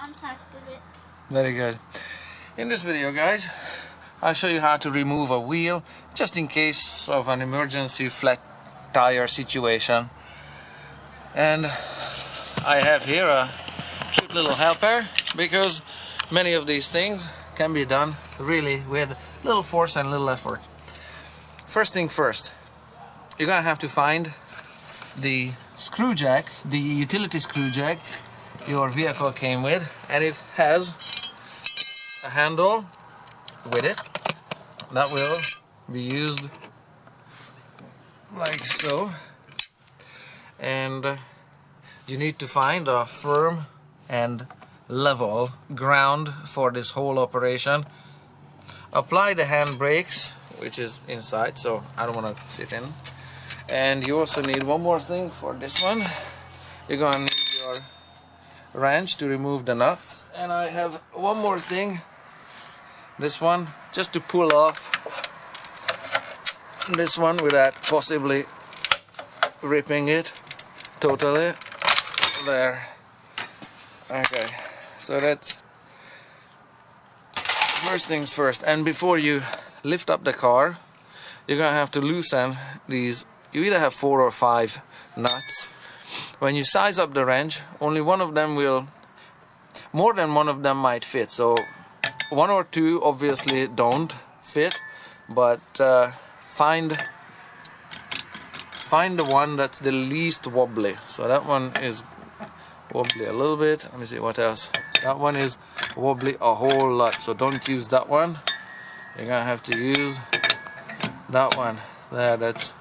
contacted it. Very good. In this video, guys, I'll show you how to remove a wheel just in case of an emergency flat tire situation. And I have here a cute little helper because many of these things can be done really with little force and little effort. First thing first, you're gonna have to find the screw jack, the utility screw jack your vehicle came with, and it has a handle with it that will be used like so, and you need to find a firm and level ground for this whole operation. Apply the hand brakes, which is inside, so I don't want to sit in. And you also need one more thing for this one. You're gonna need your wrench to remove the nuts, and I have one more thing, this one, just to pull off this one without possibly ripping it totally. There. Okay, so that's first things first. And before you lift up the car, you're gonna have to loosen these. You either have 4 or 5 nuts. When you size up the wrench, only one of them will, more than one of them might fit. So 1 or 2 obviously don't fit, but find the one that's the least wobbly. So that one is wobbly a little bit. Let me see what else. That one is wobbly a whole lot, so don't use that one. You're gonna have to use that one there. That's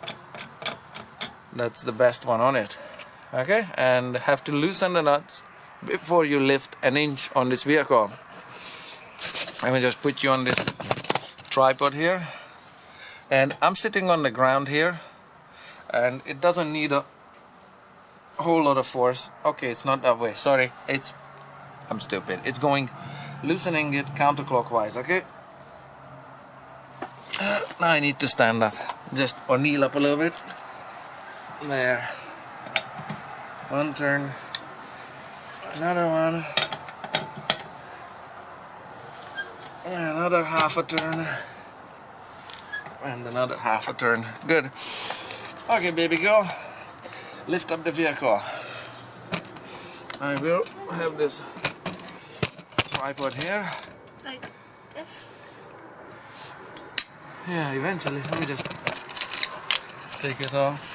the best one on it. Okay, and have to loosen the nuts before you lift an inch on this vehicle. Let me just put you on this tripod here, and I'm sitting on the ground here, and it doesn't need a whole lot of force. Okay, it's not that way, sorry, I'm stupid. It's going, loosening it counterclockwise. Okay, now I need to stand up, just, or kneel up a little bit. There, one turn, another one, and another half a turn, and another half a turn. Good. Okay, baby girl, lift up the vehicle. I will have this tripod here. Like this? Yeah, eventually. Let me just take it off.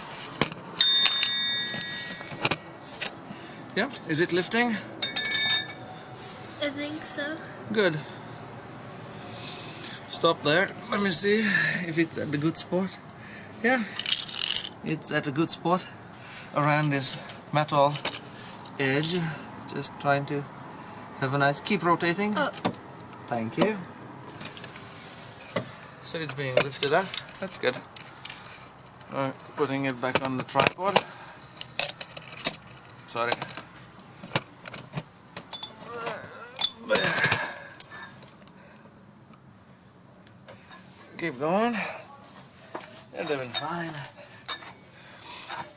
Yeah, is it lifting? I think so. Good. Stop there. Let me see if it's at the good spot. Yeah, it's at a good spot around this metal edge. Just trying to have a nice, keep rotating. Oh. Thank you. So it's being lifted up. That's good. Alright, putting it back on the tripod. Sorry. Keep going. You're doing fine.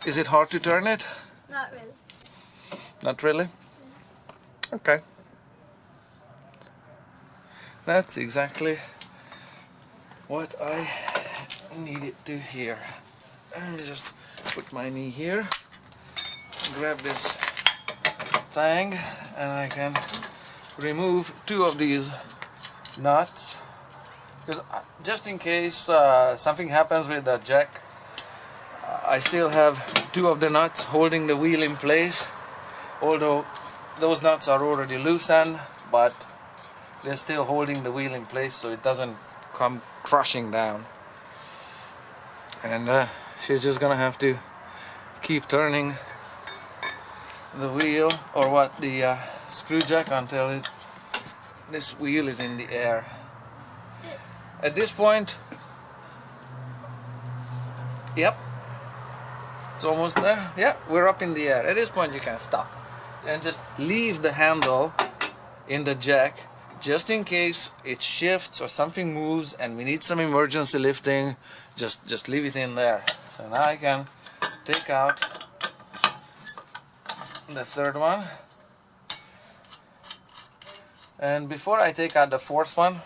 Is it hard to turn it? Not really. Not really? Okay. That's exactly what I needed to hear. Let me just put my knee here, grab this thing, and I can remove 2 of these nuts, because just in case something happens with the jack, I still have 2 of the nuts holding the wheel in place, although those nuts are already loosened, but they're still holding the wheel in place so it doesn't come crushing down. And she's just gonna have to keep turning the wheel, or what, the screw jack, until this wheel is in the air. At this point, yep, it's almost there. Yeah, we're up in the air. At this point you can stop and just leave the handle in the jack, just in case it shifts or something moves and we need some emergency lifting. Just leave it in there. So now I can take out the third one And before I take out the fourth one,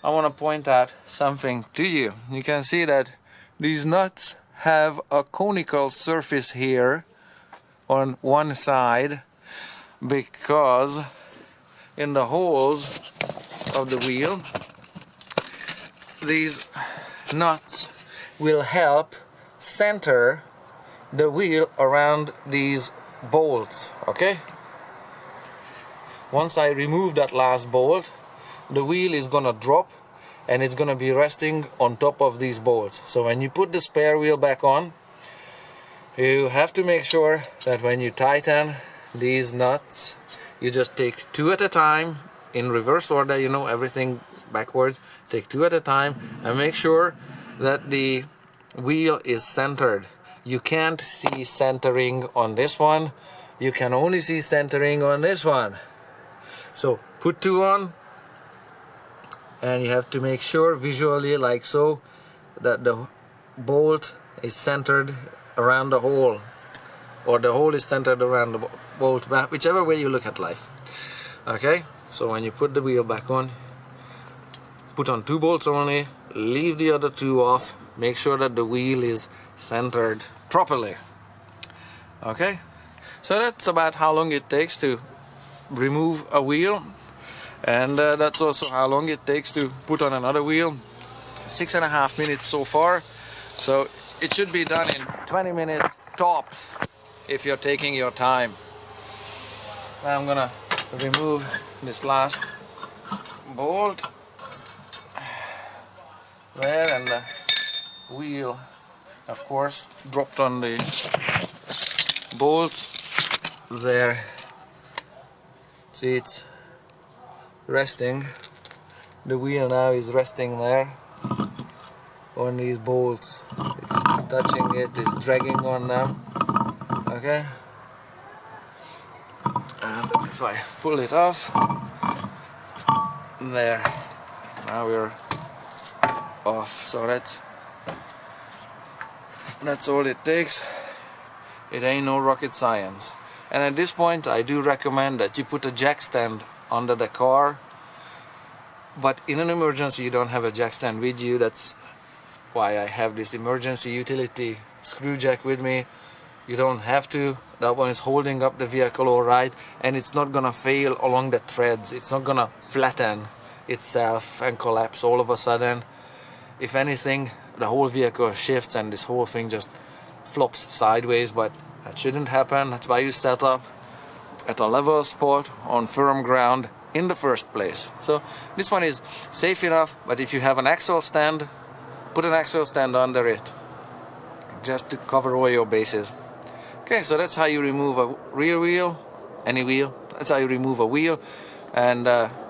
I want to point out something to you. You can see that these nuts have a conical surface here on one side, because in the holes of the wheel, these nuts will help center the wheel around these bolts. Okay? Once I remove that last bolt, the wheel is gonna drop and it's gonna be resting on top of these bolts. So when you put the spare wheel back on, you have to make sure that when you tighten these nuts, you just take two at a time in reverse order, you know, everything backwards. Take two at a time and make sure that the wheel is centered. You can't see centering on this one, you can only see centering on this one. So put two on, and you have to make sure visually, like so, that the bolt is centered around the hole, or the hole is centered around the bolt, whichever way you look at life. Okay, so when you put the wheel back on, put on two bolts only, leave the other two off, make sure that the wheel is centered properly. Okay, so that's about how long it takes to remove a wheel, and that's also how long it takes to put on another wheel. 6.5 minutes so far, so it should be done in 20 minutes tops if you're taking your time. Now I'm gonna remove this last bolt there, and the wheel, of course, dropped on the bolts there. See, it's resting. The wheel now is resting there on these bolts. It's touching it, it's dragging on them. Okay, and if I pull it off, there, now we're off. So that's all it takes. It ain't no rocket science. And at this point, I do recommend that you put a jack stand under the car, but in an emergency you don't have a jack stand with you. That's why I have this emergency utility screw jack with me. You don't have to. That one is holding up the vehicle alright, and it's not gonna fail along the threads. It's not gonna flatten itself and collapse all of a sudden. If anything, the whole vehicle shifts and this whole thing just flops sideways, but that shouldn't happen. That's why you set up at a level spot on firm ground in the first place. So this one is safe enough, but if you have an axle stand, put an axle stand under it, just to cover all your bases. Okay, so that's how you remove a rear wheel, any wheel. That's how you remove a wheel, and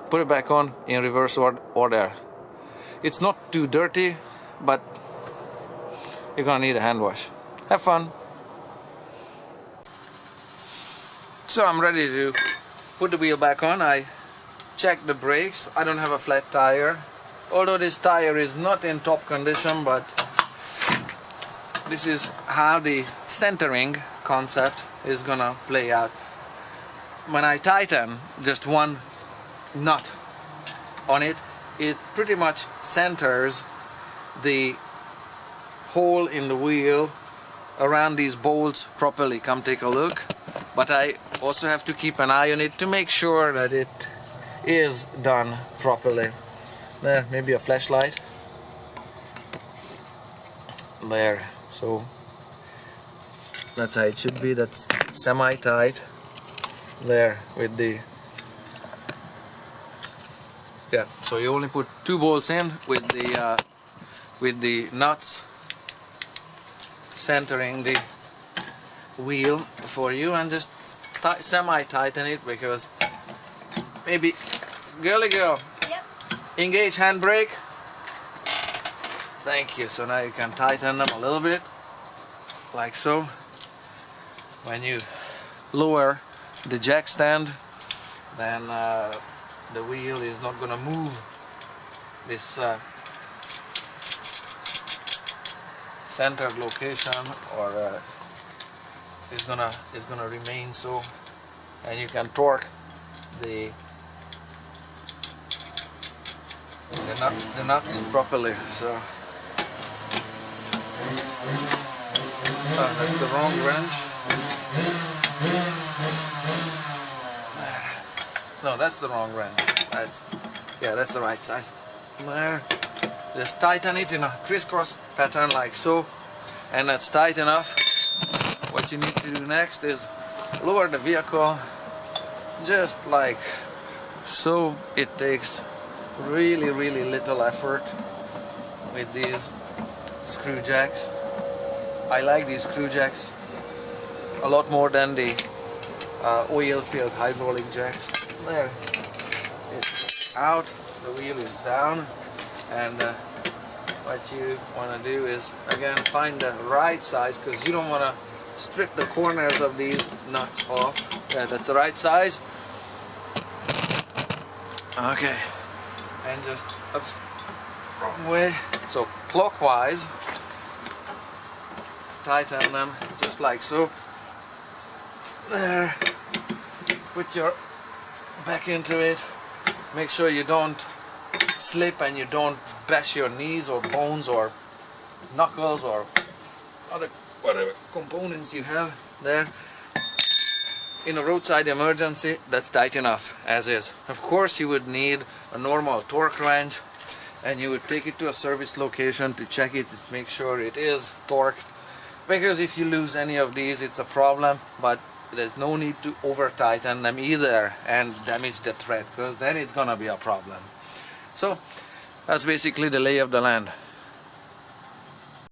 put it back on in reverse order. It's not too dirty, but you're gonna need a hand wash. Have fun. So I'm ready to put the wheel back on. I checked the brakes. I don't have a flat tire, although this tire is not in top condition, but this is how the centering concept is gonna play out. When I tighten just one nut on it, it pretty much centers the hole in the wheel around these bolts properly. Come take a look. But I also have to keep an eye on it to make sure that it is done properly. There, maybe a flashlight. There, so that's how it should be. That's semi-tight. There, with the, yeah. So you only put two bolts in with the nuts centering the wheel for you, and just semi-tighten it, because maybe, girly girl, Yep. engage handbrake. Thank you. So now you can tighten them a little bit, like so. When you lower the jack stand, then the wheel is not gonna move. This centered location, or is gonna remain so, and you can torque the the nuts properly. So that's the wrong wrench. No, that's the wrong wrench. That's the right size. There. Just tighten it in a crisscross pattern like so, and that's tight enough. What you need to do next is lower the vehicle just like so. It takes really little effort with these screw jacks. I like these screw jacks a lot more than the oil-filled hydraulic jacks. There, it's out, the wheel is down, and what you want to do is again find the right size, because you don't want to strip the corners of these nuts off. Yeah, that's the right size. Okay, and just oops, wrong way. So clockwise, tighten them just like so. There, put your back into it. Make sure you don't slip and you don't bash your knees or bones or knuckles or other whatever components you have there. In a roadside emergency, that's tight enough as is. Of course, you would need a normal torque wrench, and you would take it to a service location to check it, to make sure it is torqued, because if you lose any of these, it's a problem. But there's no need to over tighten them either and damage the thread, because then it's gonna be a problem. So that's basically the lay of the land.